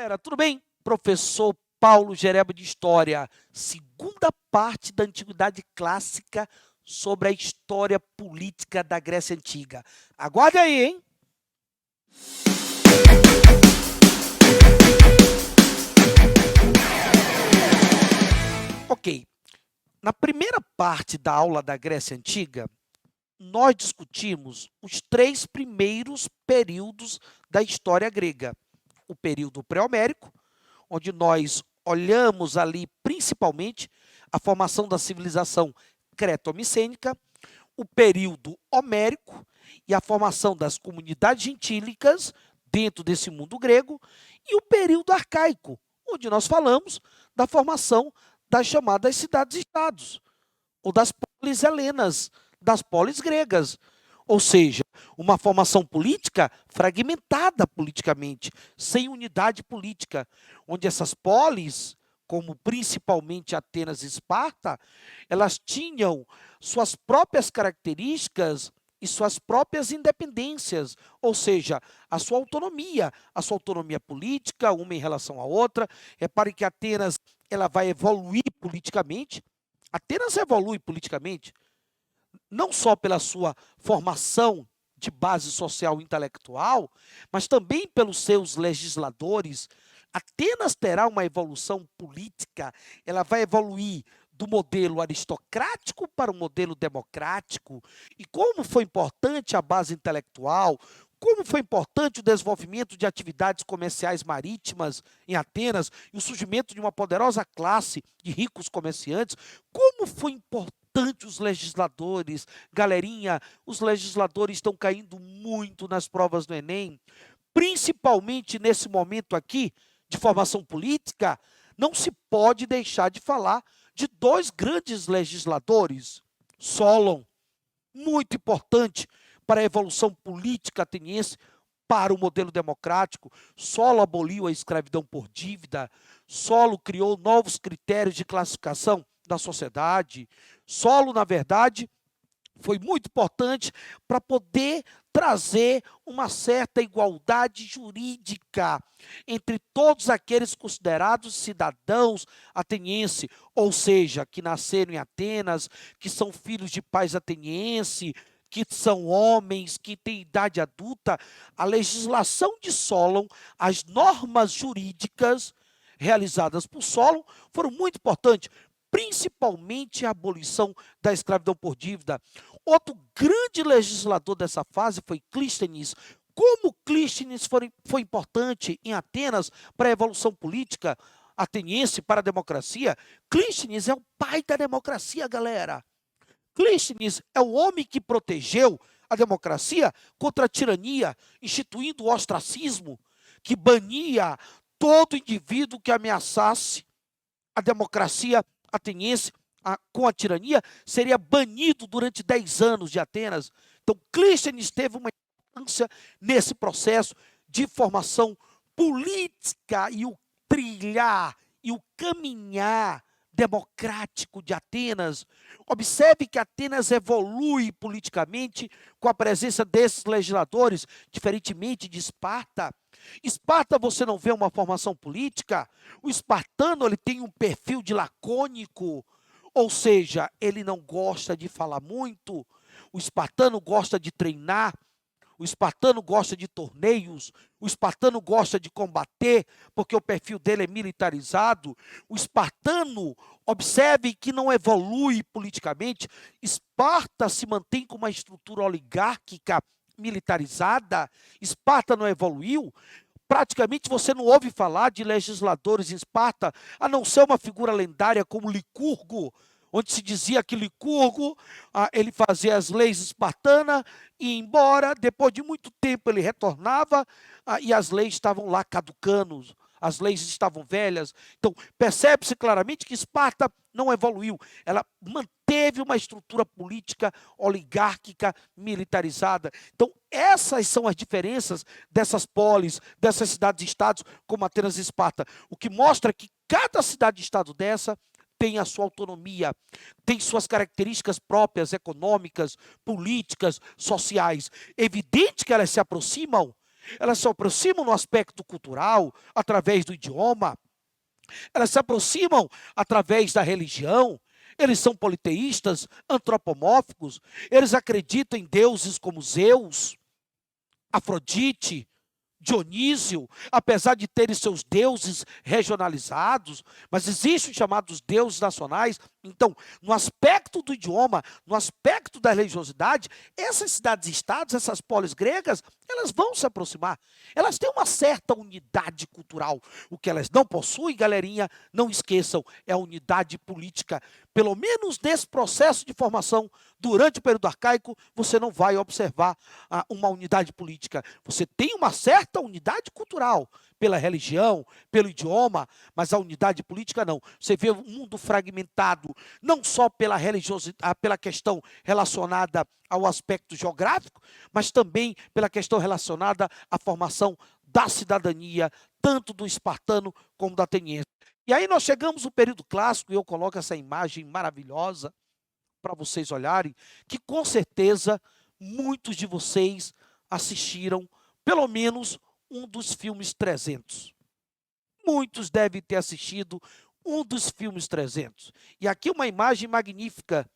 Galera, tudo bem? Professor Paulo Gereba de História, segunda parte da Antiguidade Clássica sobre a história política da Grécia Antiga. Aguarde aí, hein? Ok, na primeira parte da aula da Grécia Antiga, nós discutimos os três primeiros períodos da história grega. O período pré-homérico, onde nós olhamos ali principalmente a formação da civilização creto-micênica, o período homérico e a formação das comunidades gentílicas dentro desse mundo grego, e o período arcaico, onde nós falamos da formação das chamadas cidades-estados, ou das polis helenas, das polis gregas. Ou seja, uma formação política fragmentada politicamente, sem unidade política, onde essas polis, como principalmente Atenas e Esparta, elas tinham suas próprias características e suas próprias independências, ou seja, a sua autonomia política, uma em relação à outra. Repare que Atenas ela vai evoluir politicamente. Atenas evolui politicamente, não só pela sua formação de base social e intelectual, mas também pelos seus legisladores. Atenas terá uma evolução política, ela vai evoluir do modelo aristocrático para o modelo democrático. E como foi importante a base intelectual, como foi importante o desenvolvimento de atividades comerciais marítimas em Atenas e o surgimento de uma poderosa classe de ricos comerciantes, como foi importante os legisladores. Galerinha, os legisladores estão caindo muito nas provas do Enem, principalmente nesse momento aqui de formação política. Não se pode deixar de falar de dois grandes legisladores. Solon, muito importante para a evolução política ateniense, para o modelo democrático. Solon aboliu a escravidão por dívida. Solon criou novos critérios de classificação da sociedade. Solon, na verdade, foi muito importante para poder trazer uma certa igualdade jurídica entre todos aqueles considerados cidadãos atenienses, ou seja, que nasceram em Atenas, que são filhos de pais atenienses, que são homens, que têm idade adulta. A legislação de Solon, as normas jurídicas realizadas por Solon foram muito importantes, principalmente a abolição da escravidão por dívida. Outro grande legislador dessa fase foi Clístenes. Como Clístenes foi importante em Atenas para a evolução política ateniense, para a democracia? Clístenes é o pai da democracia, galera. Clístenes é o homem que protegeu a democracia contra a tirania, instituindo o ostracismo, que bania todo indivíduo que ameaçasse a democracia ateniense com a tirania, seria banido durante 10 anos de Atenas. Então, Clístenes teve uma importância nesse processo de formação política e o trilhar e o caminhar democrático de Atenas. Observe que Atenas evolui politicamente com a presença desses legisladores, diferentemente de Esparta. Esparta, você não vê uma formação política. O espartano ele tem um perfil de lacônico, ou seja, ele não gosta de falar muito. O espartano gosta de treinar. O espartano gosta de torneios, o espartano gosta de combater, porque o perfil dele é militarizado. O espartano, observe que não evolui politicamente. Esparta se mantém com uma estrutura oligárquica militarizada. Esparta não evoluiu. Praticamente você não ouve falar de legisladores em Esparta, a não ser uma figura lendária como Licurgo, onde se dizia que Licurgo ele fazia as leis espartanas e ia embora. Depois de muito tempo ele retornava e as leis estavam lá caducando, as leis estavam velhas. Então percebe-se claramente que Esparta não evoluiu, ela manteve uma estrutura política oligárquica militarizada. Então essas são as diferenças dessas polis, dessas cidades-estados como Atenas e Esparta, o que mostra que cada cidade-estado dessa tem a sua autonomia, tem suas características próprias, econômicas, políticas, sociais. Evidente que elas se aproximam, elas se aproximam no aspecto cultural, através do idioma, elas se aproximam através da religião, eles são politeístas, antropomórficos, eles acreditam em deuses como Zeus, Afrodite, Dionísio, apesar de terem seus deuses regionalizados, mas existem os chamados deuses nacionais. Então, no aspecto do idioma, no aspecto da religiosidade, essas cidades-estados, essas polis gregas, elas vão se aproximar. Elas têm uma certa unidade cultural. O que elas não possuem, galerinha, não esqueçam, é a unidade política. Pelo menos nesse processo de formação, durante o período arcaico, você não vai observar uma unidade política. Você tem uma certa unidade cultural, pela religião, pelo idioma, mas a unidade política não. Você vê um mundo fragmentado, não só pela religiosidade, pela questão relacionada ao aspecto geográfico, mas também pela questão relacionada à formação da cidadania, tanto do espartano como do ateniense. E aí nós chegamos no período clássico, e eu coloco essa imagem maravilhosa para vocês olharem, que com certeza muitos de vocês assistiram pelo menos um dos filmes 300. Muitos devem ter assistido um dos filmes 300. E aqui uma imagem magnífica,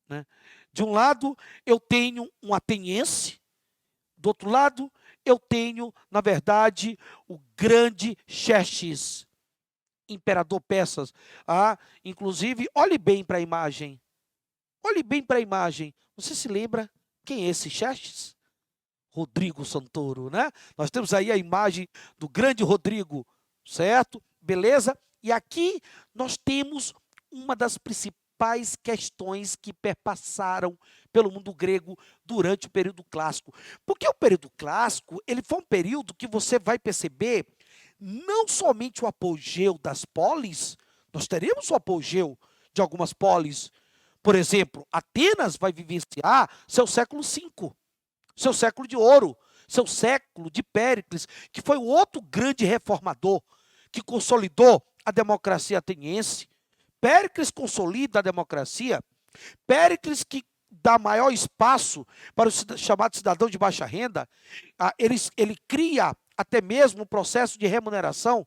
né? De um lado, eu tenho um ateniense, do outro lado, eu tenho, na verdade, o grande Xerxes, imperador persas. Inclusive, olhe bem para a imagem. Olhe bem para a imagem. Você se lembra quem é esse Xerxes? Rodrigo Santoro, né? Nós temos aí a imagem do grande Rodrigo, certo? Beleza? E aqui nós temos uma das principais questões que perpassaram pelo mundo grego durante o período clássico. Porque o período clássico, ele foi um período que você vai perceber não somente o apogeu das polis, nós teremos o apogeu de algumas polis. Por exemplo, Atenas vai vivenciar seu século V, seu século de ouro, seu século de Péricles, que foi o outro grande reformador que consolidou a democracia ateniense. Péricles consolida a democracia, Péricles que dá maior espaço para o chamado cidadão de baixa renda, ele cria até mesmo um processo de remuneração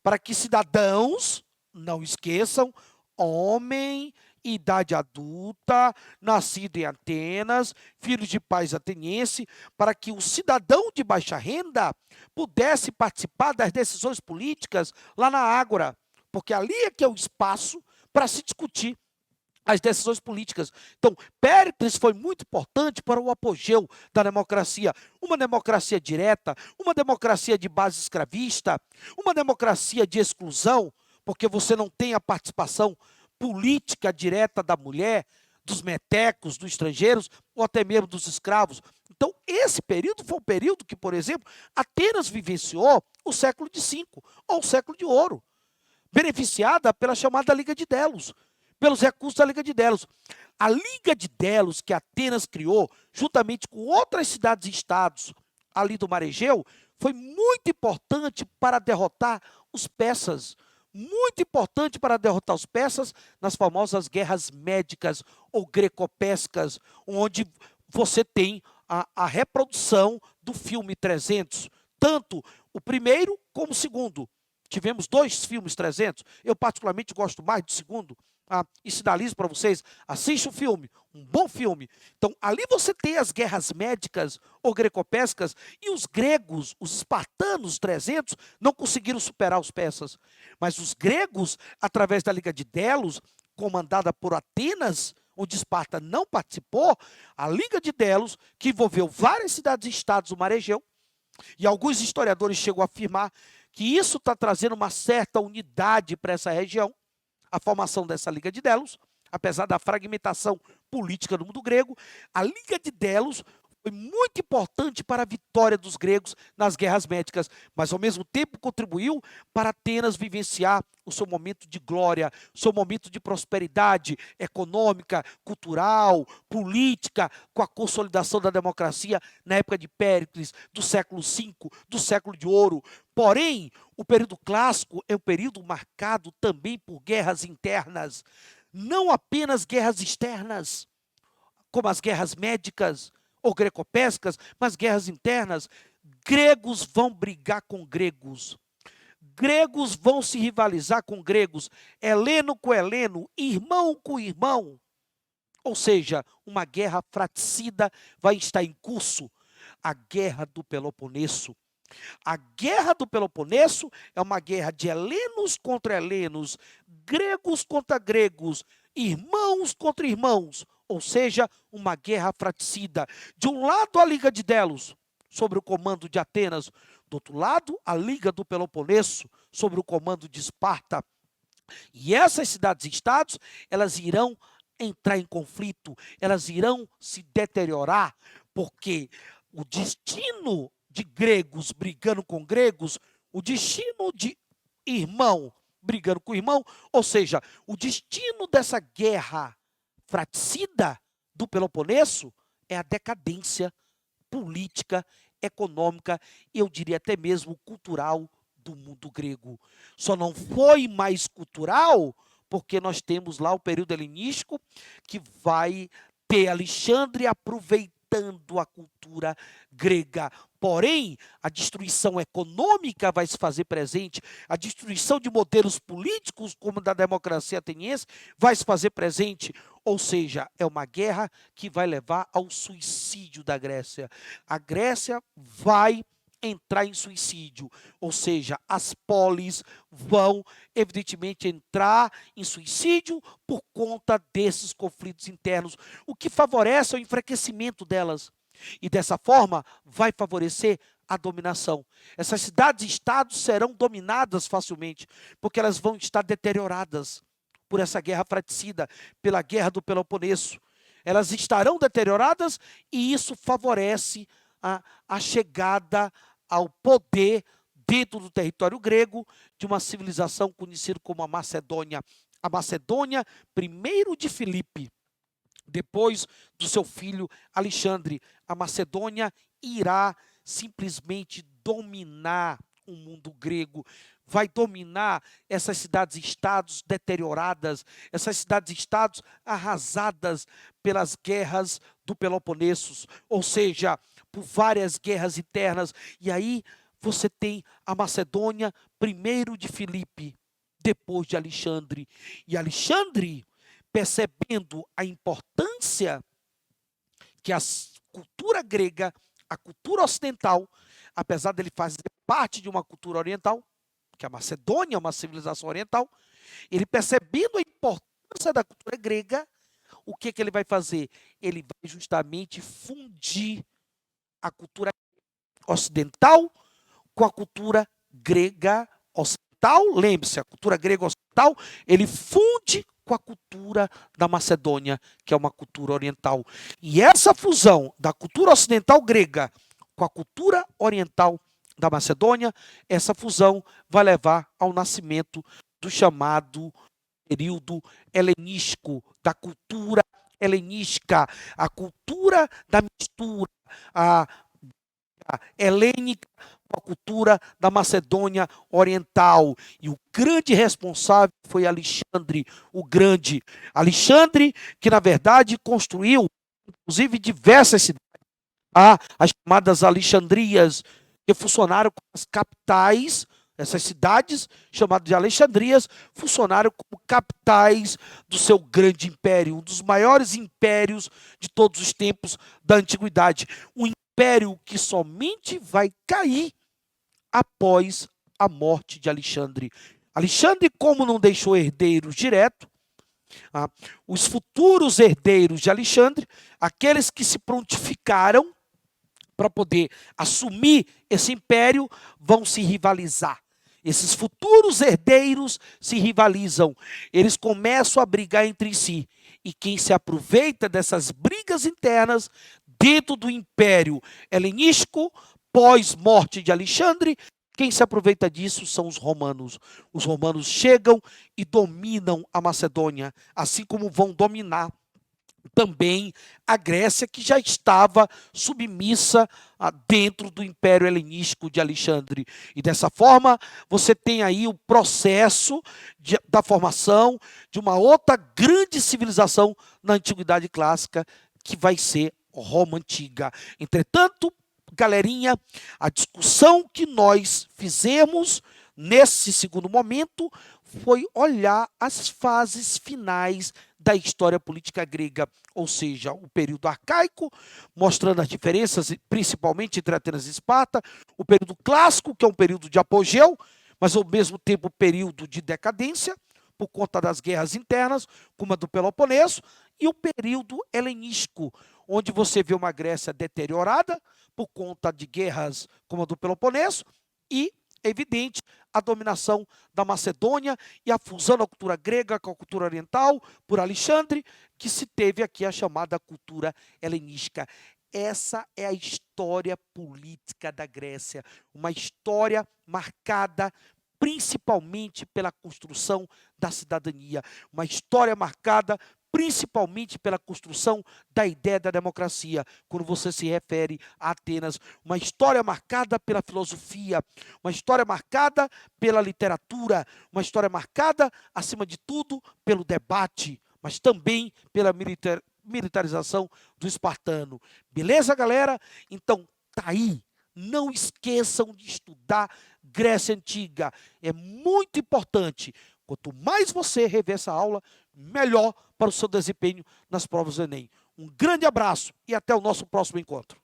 para que cidadãos, não esqueçam, homem, idade adulta, nascido em Atenas, filho de pais atenienses, para que o cidadão de baixa renda pudesse participar das decisões políticas lá na Ágora, porque ali é que é o espaço para se discutir as decisões políticas. Então, Péricles foi muito importante para o apogeu da democracia. Uma democracia direta, uma democracia de base escravista, uma democracia de exclusão, porque você não tem a participação política direta da mulher, dos metecos, dos estrangeiros, ou até mesmo dos escravos. Então, esse período foi um período que, por exemplo, Atenas vivenciou o século de V, ou o século de ouro, beneficiada pela chamada Liga de Delos, pelos recursos da Liga de Delos. A Liga de Delos que Atenas criou, juntamente com outras cidades e estados ali do Mar Egeu, foi muito importante para derrotar os persas. Muito importante para derrotar os persas nas famosas guerras médicas ou greco-persas, onde você tem a reprodução do filme 300, tanto o primeiro como o segundo. Tivemos 2 filmes 300, eu particularmente gosto mais do segundo, e sinalizo para vocês, assiste o filme, um bom filme. Então, ali você tem as guerras médicas ou greco-persas, e os gregos, os espartanos 300, não conseguiram superar os persas. Mas os gregos, através da Liga de Delos, comandada por Atenas, onde Esparta não participou, a Liga de Delos, que envolveu várias cidades e estados do Mar Egeu, e alguns historiadores chegam a afirmar que isso está trazendo uma certa unidade para essa região, a formação dessa Liga de Delos, apesar da fragmentação política do mundo grego. A Liga de Delos foi muito importante para a vitória dos gregos nas guerras médicas, mas ao mesmo tempo contribuiu para Atenas vivenciar o seu momento de glória, o seu momento de prosperidade econômica, cultural, política, com a consolidação da democracia na época de Péricles, do século V, do século de ouro. Porém, o período clássico é um período marcado também por guerras internas, não apenas guerras externas, como as guerras médicas ou greco-persas, mas guerras internas, Gregos vão brigar com gregos. Gregos vão se rivalizar com gregos. Heleno com heleno, irmão com irmão. Ou seja, uma guerra fratricida vai estar em curso. A Guerra do Peloponeso. A Guerra do Peloponeso é uma guerra de helenos contra helenos, gregos contra gregos, irmãos contra irmãos, ou seja, uma guerra fratricida. De um lado, a Liga de Delos, sob o comando de Atenas, do outro lado, a Liga do Peloponeso, sob o comando de Esparta. E essas cidades-estados, elas irão entrar em conflito, elas irão se deteriorar, porque o destino de gregos brigando com gregos, o destino de irmão brigando com irmão, ou seja, o destino dessa guerra fratricida do Peloponeso é a decadência política, econômica e eu diria até mesmo cultural do mundo grego. Só não foi mais cultural porque nós temos lá o período helenístico que vai ter Alexandre aproveitando a cultura grega. Porém, a destruição econômica vai se fazer presente, a destruição de modelos políticos, como da democracia ateniense, vai se fazer presente. Ou seja, é uma guerra que vai levar ao suicídio da Grécia. A Grécia vai entrar em suicídio, ou seja, as polis vão evidentemente entrar em suicídio por conta desses conflitos internos, o que favorece o enfraquecimento delas. E dessa forma vai favorecer a dominação. Essas cidades-estados serão dominadas facilmente, porque elas vão estar deterioradas por essa guerra fratricida, pela guerra do Peloponeso. Elas estarão deterioradas e isso favorece a chegada ao poder dentro do território grego de uma civilização conhecida como a Macedônia. A Macedônia, primeiro de Filipe, depois do seu filho Alexandre. A Macedônia irá simplesmente dominar o mundo grego, vai dominar essas cidades-estados deterioradas, essas cidades-estados arrasadas pelas guerras do Peloponeso, ou seja, por várias guerras internas. E aí você tem a Macedônia, primeiro de Filipe, depois de Alexandre. E Alexandre, percebendo a importância que a cultura grega, a cultura ocidental, apesar dele fazer parte de uma cultura oriental, que a Macedônia é uma civilização oriental, ele percebendo a importância da cultura grega, o que ele vai fazer? Ele vai justamente fundir a cultura ocidental com a cultura grega ocidental. Lembre-se, a cultura grega ocidental, ele funde com a cultura da Macedônia, que é uma cultura oriental. E essa fusão da cultura ocidental grega com a cultura oriental da Macedônia, essa fusão vai levar ao nascimento do chamado período helenístico, da cultura helenística, a cultura da mistura, a helênica com a cultura da Macedônia Oriental. E o grande responsável foi Alexandre o Grande. Alexandre, que na verdade construiu, inclusive, diversas cidades, as chamadas Alexandrias, que funcionaram como as capitais. Essas cidades, chamadas de Alexandrias, funcionaram como capitais do seu grande império, um dos maiores impérios de todos os tempos da antiguidade. Um império que somente vai cair após a morte de Alexandre. Alexandre, como não deixou herdeiros direto, os futuros herdeiros de Alexandre, aqueles que se prontificaram para poder assumir esse império, vão se rivalizar. Esses futuros herdeiros se rivalizam, eles começam a brigar entre si. E quem se aproveita dessas brigas internas dentro do império helenístico, pós-morte de Alexandre, quem se aproveita disso são os romanos. Os romanos chegam e dominam a Macedônia, assim como vão dominar também a Grécia, que já estava submissa dentro do Império Helenístico de Alexandre. E dessa forma, você tem aí o processo da formação de uma outra grande civilização na Antiguidade Clássica, que vai ser Roma Antiga. Entretanto, galerinha, a discussão que nós fizemos nesse segundo momento foi olhar as fases finais da história política grega, ou seja, o período arcaico, mostrando as diferenças, principalmente entre Atenas e Esparta, o período clássico, que é um período de apogeu, mas ao mesmo tempo período de decadência, por conta das guerras internas, como a do Peloponeso, e o período helenístico, onde você vê uma Grécia deteriorada por conta de guerras como a do Peloponeso e, evidente, a dominação da Macedônia e a fusão da cultura grega com a cultura oriental por Alexandre, que se teve aqui a chamada cultura helenística. Essa é a história política da Grécia, uma história marcada principalmente pela construção da cidadania, uma história marcada principalmente pela construção da ideia da democracia, quando você se refere a Atenas, uma história marcada pela filosofia, uma história marcada pela literatura, uma história marcada, acima de tudo, pelo debate, mas também pela militarização do espartano. Beleza, galera? Então, tá aí. Não esqueçam de estudar Grécia Antiga. É muito importante. Quanto mais você rever essa aula, melhor para o seu desempenho nas provas do Enem. Um grande abraço e até o nosso próximo encontro.